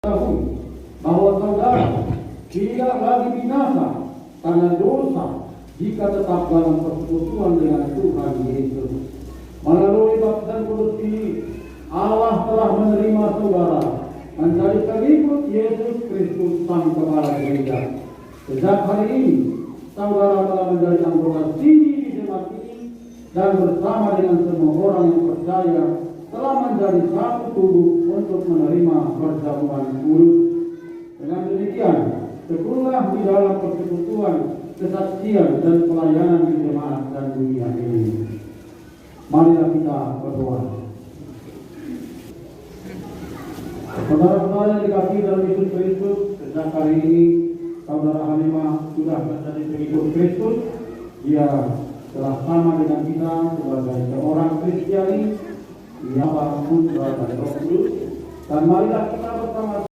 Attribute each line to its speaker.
Speaker 1: tahu bahwa saudara tidak lagi binasa karena dosa jika tetap dalam persekutuan dengan Tuhan Yesus. Melalui baptisan kudus ini, Allah telah menerima saudara menjadi pengikut Yesus Kristus Sang Kepala Gereja. Sejak hari ini, saudara telah menjadi anggota sini di jemaat ini dan bersama dengan semua orang yang percaya telah menjadi satu tubuh untuk menerima perjamuan kudus. Dengan demikian, tekunlah di dalam persekutuan, kesaksian dan pelayanan di jemaat dan dunia ini. Marilah kita berdoa. Saudara-saudara yang dikasihi dalam Yesus Kristus, sejak hari ini saudara Halimah sudah menjadi pengikut Kristus. Dia telah sama dengan kita sebagai seorang Kristiani. Ia pun sebagai Roh Kudus. Dan marilah kita bersama